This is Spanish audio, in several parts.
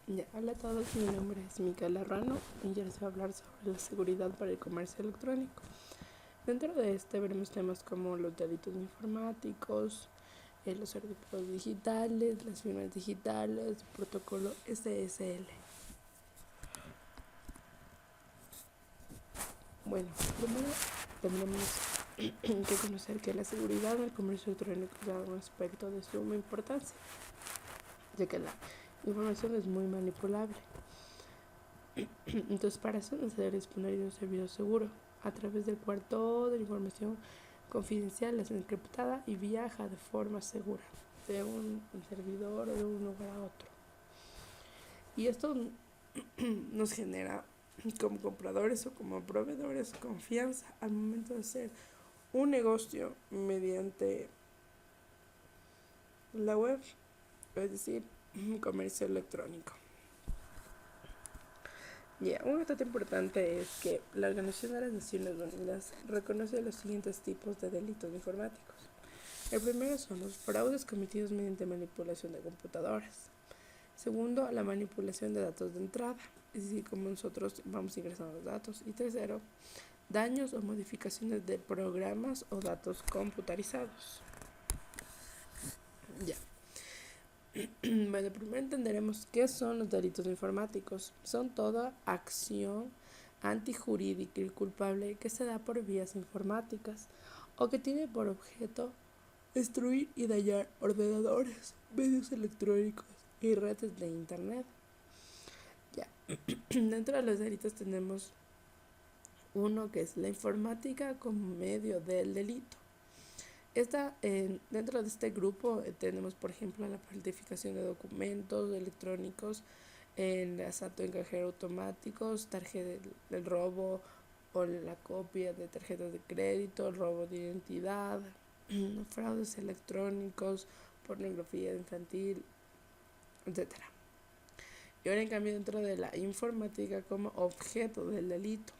Ya, hola a todos, mi nombre es Micaela Rano y ya les voy a hablar sobre la seguridad para el comercio electrónico. Dentro de este veremos temas como los delitos informáticos, los certificados digitales, las firmas digitales, protocolo SSL. Bueno, primero tendremos que conocer que la seguridad del comercio electrónico es un aspecto de suma importancia, ya que la información es muy manipulable. Entonces, para eso es necesario disponer de un servidor seguro, a través del cual toda la información confidencial es encriptada y viaja de forma segura de un servidor o de un lugar a otro. Y esto nos genera como compradores o como proveedores confianza al momento de hacer un negocio mediante la web, es decir, un comercio electrónico. Un dato importante es que la Organización de las Naciones Unidas reconoce los siguientes tipos de delitos informáticos. El primero son los fraudes cometidos mediante manipulación de computadoras. Segundo, la manipulación de datos de entrada, es decir, como nosotros vamos ingresando los datos. Y tercero, daños o modificaciones de programas o datos computarizados. Bueno, primero entenderemos qué son los delitos informáticos. Son toda acción antijurídica y culpable que se da por vías informáticas o que tiene por objeto destruir y dañar ordenadores, medios electrónicos y redes de internet. Dentro de los delitos tenemos uno que es la informática como medio del delito. Dentro de este grupo tenemos, por ejemplo, la falsificación de documentos electrónicos, el asalto en cajeros automáticos, el robo o la copia de tarjetas de crédito, el robo de identidad, fraudes electrónicos, pornografía infantil, etc. Y ahora, en cambio, dentro de la informática como objeto del delito.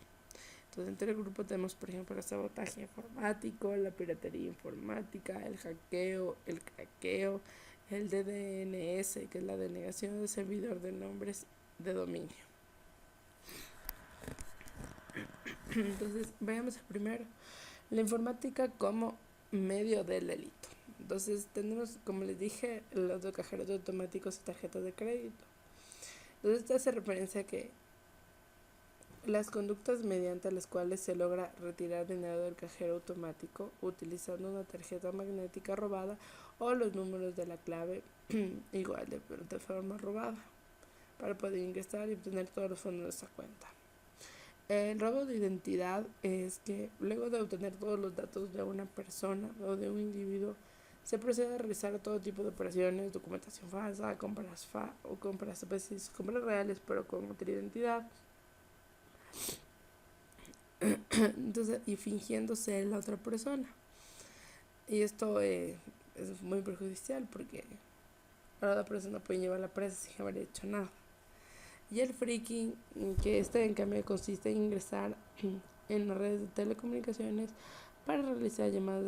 Entonces, dentro del grupo tenemos, por ejemplo, el sabotaje informático, la piratería informática, el hackeo, el craqueo, el DDNS, que es la denegación de servidor de nombres de dominio. Entonces, veamos primero la informática como medio del delito. Entonces, tenemos, como les dije, los de cajeros automáticos y tarjetas de crédito. Entonces, esto hace referencia a que las conductas mediante las cuales se logra retirar dinero del cajero automático utilizando una tarjeta magnética robada o los números de la clave igual de forma robada para poder ingresar y obtener todos los fondos de esa cuenta. El robo de identidad es que luego de obtener todos los datos de una persona o de un individuo, se procede a realizar todo tipo de operaciones, documentación falsa, compras a veces compras reales pero con otra identidad. Entonces, y fingiendo ser la otra persona. Y esto es muy perjudicial porque ahora la persona puede llevar a la presa sin haber hecho nada. Y el phishing, que en cambio consiste en ingresar en las redes de telecomunicaciones para realizar llamadas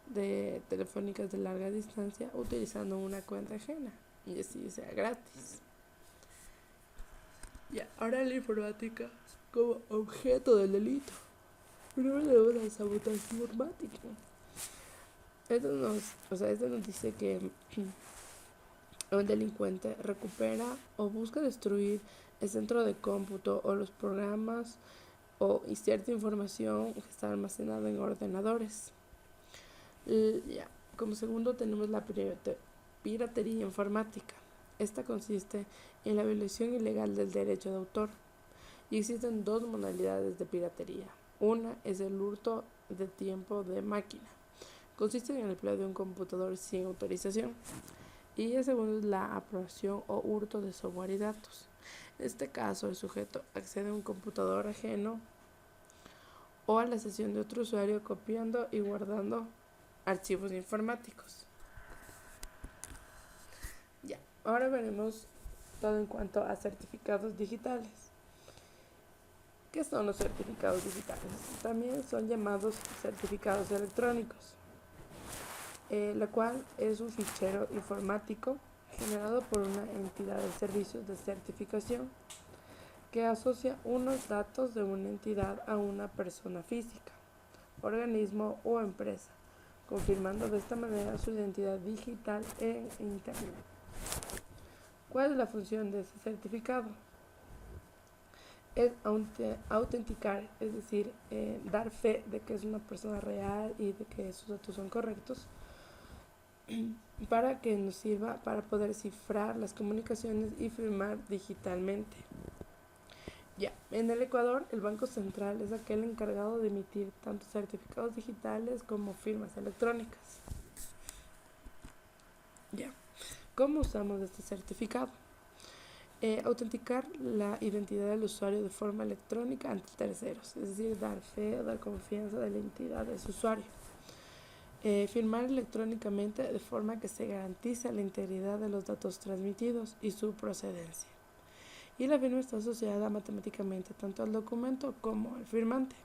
de telefónicas de larga distancia utilizando una cuenta ajena y así sea gratis. Ahora la informática como objeto del delito. Primero tenemos el sabotaje informático. Esto nos dice que un delincuente recupera o busca destruir el centro de cómputo o los programas y cierta información que está almacenada en ordenadores. Como segundo tenemos la piratería informática. Esta consiste en la violación ilegal del derecho de autor y existen dos modalidades de piratería. Una es el hurto de tiempo de máquina. Consiste en el empleo de un computador sin autorización. Y el segundo es la apropiación o hurto de software y datos. En este caso, el sujeto accede a un computador ajeno o a la sesión de otro usuario copiando y guardando archivos informáticos. Ahora veremos todo en cuanto a certificados digitales. ¿Qué son los certificados digitales? También son llamados certificados electrónicos, la cual es un fichero informático generado por una entidad de servicios de certificación que asocia unos datos de una entidad a una persona física, organismo o empresa, confirmando de esta manera su identidad digital en Internet. ¿Cuál es la función de ese certificado? Es autenticar, es decir, dar fe de que es una persona real y de que sus datos son correctos, para que nos sirva para poder cifrar las comunicaciones y firmar digitalmente. Ya, en el Ecuador, el Banco Central es aquel encargado de emitir tanto certificados digitales como firmas electrónicas. Ya, ¿cómo usamos este certificado? Autenticar la identidad del usuario de forma electrónica ante terceros, es decir, dar fe o dar confianza de la identidad de su usuario. Firmar electrónicamente de forma que se garantice la integridad de los datos transmitidos y su procedencia. Y la firma está asociada matemáticamente tanto al documento como al firmante.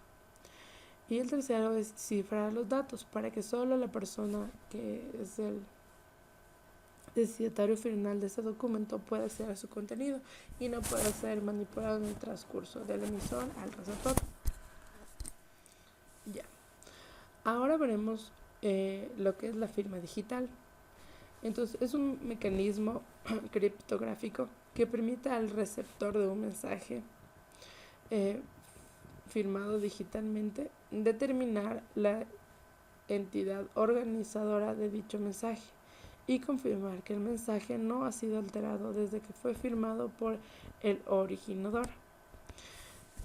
Y el tercero es cifrar los datos para que solo la persona que es el destinatario final de ese documento pueda acceder a su contenido y no pueda ser manipulado en el transcurso del emisor al receptor. Ya. Ahora veremos lo que es la firma digital. Entonces, es un mecanismo criptográfico que permite al receptor de un mensaje firmado digitalmente determinar la entidad organizadora de dicho mensaje y confirmar que el mensaje no ha sido alterado desde que fue firmado por el originador.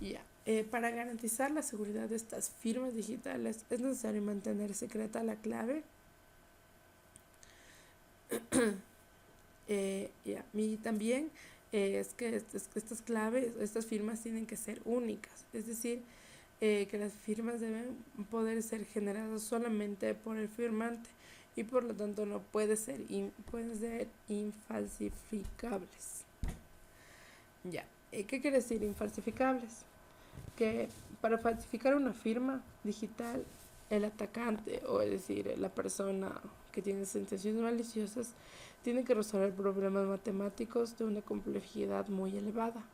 Ya. Para garantizar la seguridad de estas firmas digitales es necesario mantener secreta la clave. Y también es que estas claves, estas firmas tienen que ser únicas, es decir, que las firmas deben poder ser generadas solamente por el firmante y por lo tanto no pueden ser infalsificables. Ya, ¿qué quiere decir infalsificables? Que para falsificar una firma digital, el atacante, o es decir, la persona que tiene intenciones maliciosas, tiene que resolver problemas matemáticos de una complejidad muy elevada.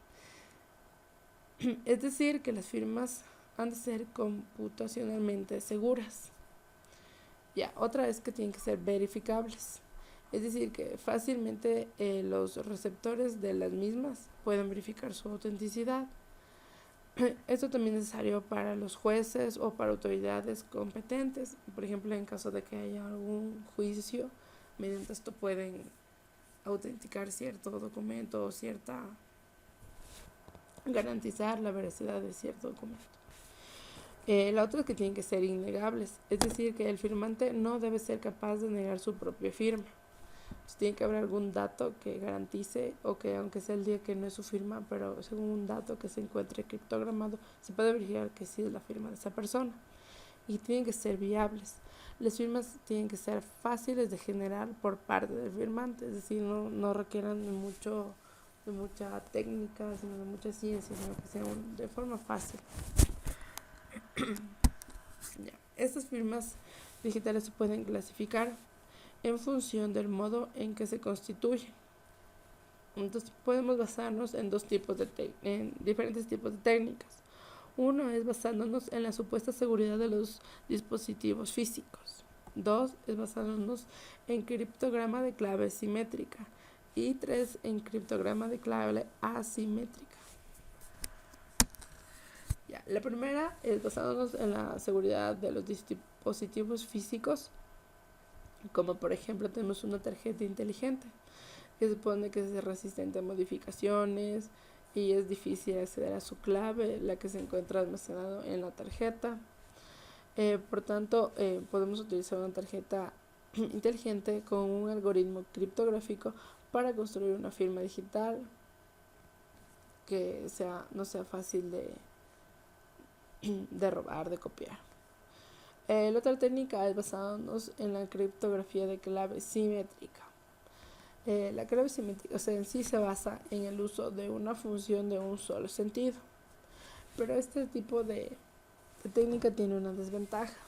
Es decir, que las firmas han de ser computacionalmente seguras. Ya, otra es que tienen que ser verificables. Es decir, que fácilmente los receptores de las mismas pueden verificar su autenticidad. Esto también es necesario para los jueces o para autoridades competentes. Por ejemplo, en caso de que haya algún juicio, mediante esto pueden autenticar cierto documento o garantizar la veracidad de cierto documento. La otra es que tienen que ser innegables, es decir, que el firmante no debe ser capaz de negar su propia firma. Entonces, tiene que haber algún dato que garantice, o que aunque sea el día que no es su firma, pero según un dato que se encuentre criptogramado, se puede verificar que sí es la firma de esa persona. Y tienen que ser viables. Las firmas tienen que ser fáciles de generar por parte del firmante, es decir, no requieran de mucha técnica, sino de mucha ciencia, sino que sean de forma fácil. Ya. Estas firmas digitales se pueden clasificar en función del modo en que se constituyen. Entonces podemos basarnos en diferentes tipos de técnicas. Uno es basándonos en la supuesta seguridad de los dispositivos físicos. Dos es basándonos en criptograma de clave simétrica. Y tres, en criptograma de clave asimétrica. Ya, la primera es basándonos en la seguridad de los dispositivos físicos, como por ejemplo tenemos una tarjeta inteligente que supone que es resistente a modificaciones y es difícil acceder a su clave, la que se encuentra almacenada en la tarjeta. Por tanto, podemos utilizar una tarjeta inteligente con un algoritmo criptográfico para construir una firma digital que no sea fácil de robar, de copiar. La otra técnica es basándonos en la criptografía de clave simétrica. La clave simétrica, en sí se basa en el uso de una función de un solo sentido, pero este tipo de técnica tiene una desventaja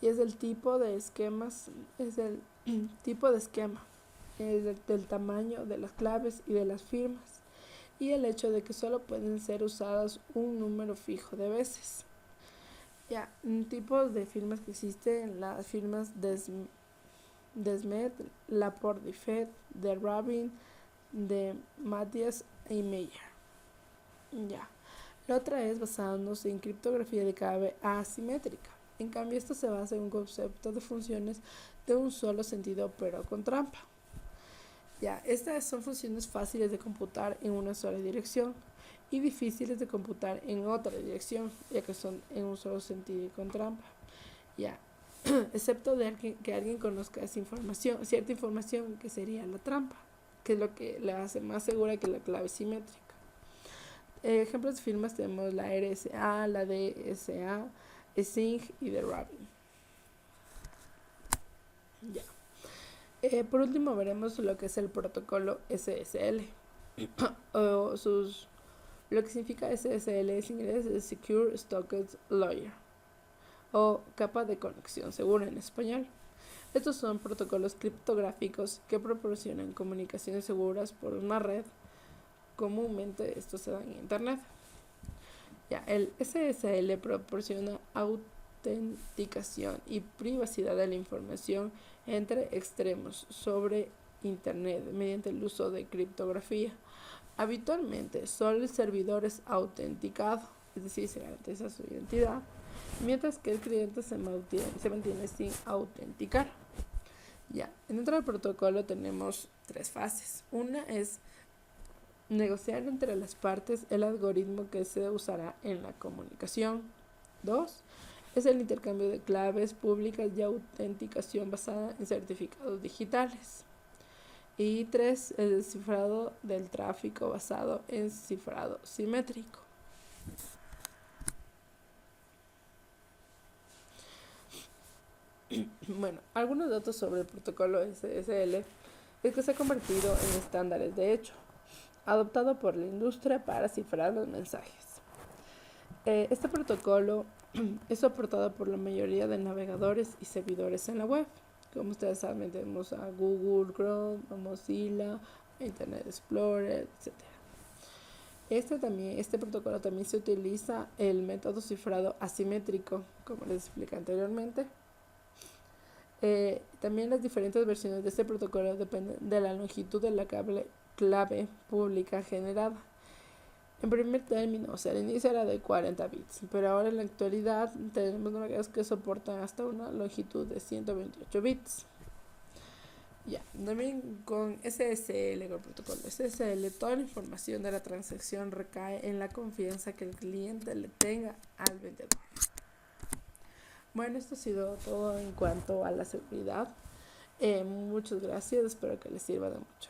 y es el tipo de esquema del tamaño de las claves y de las firmas, y el hecho de que solo pueden ser usadas un número fijo de veces. Ya, un tipo de firmas que existen, las firmas Desmet, Laporte-Difet, de Rabin, de Matthias y Meyer. Ya. La otra es basándose en criptografía de clave asimétrica. En cambio, esto se basa en un concepto de funciones de un solo sentido, pero con trampa. Ya, estas son funciones fáciles de computar en una sola dirección y difíciles de computar en otra dirección, ya que son en un solo sentido y con trampa. Ya, excepto de que alguien conozca esa información, cierta información que sería la trampa, que es lo que la hace más segura que la clave simétrica. Ejemplos de firmas tenemos la RSA, la DSA, Zing y de Rabin. Ya. Por último veremos lo que es el protocolo SSL. Lo que significa SSL en inglés es Secure Socket Layer, o capa de conexión segura en español. Estos son protocolos criptográficos que proporcionan comunicaciones seguras por una red. Comúnmente esto se da en internet. Ya, el SSL proporciona autenticación y privacidad de la información entre extremos sobre internet mediante el uso de criptografía. Habitualmente solo el servidor es autenticado, es decir, se garantiza su identidad, mientras que el cliente se mantiene sin autenticar. Ya, dentro del protocolo tenemos 3 fases. Una es negociar entre las partes el algoritmo que se usará en la comunicación. 2 es el intercambio de claves públicas y autenticación basada en certificados digitales. Y 3 es el cifrado del tráfico basado en cifrado simétrico. Bueno, algunos datos sobre el protocolo SSL es que se ha convertido en estándares de hecho, adoptado por la industria para cifrar los mensajes. Este protocolo es soportado por la mayoría de navegadores y servidores en la web. Como ustedes saben, tenemos a Google Chrome, a Mozilla, a Internet Explorer, etc. Este protocolo también se utiliza el método cifrado asimétrico, como les expliqué anteriormente. También las diferentes versiones de este protocolo dependen de la longitud de la clave pública generada. En primer término, o sea, al inicio era de 40 bits, pero ahora en la actualidad tenemos navegadores que soportan hasta una longitud de 128 bits. Ya, también con SSL, con el protocolo SSL, toda la información de la transacción recae en la confianza que el cliente le tenga al vendedor. Bueno, esto ha sido todo en cuanto a la seguridad. Muchas gracias, espero que les sirva de mucho.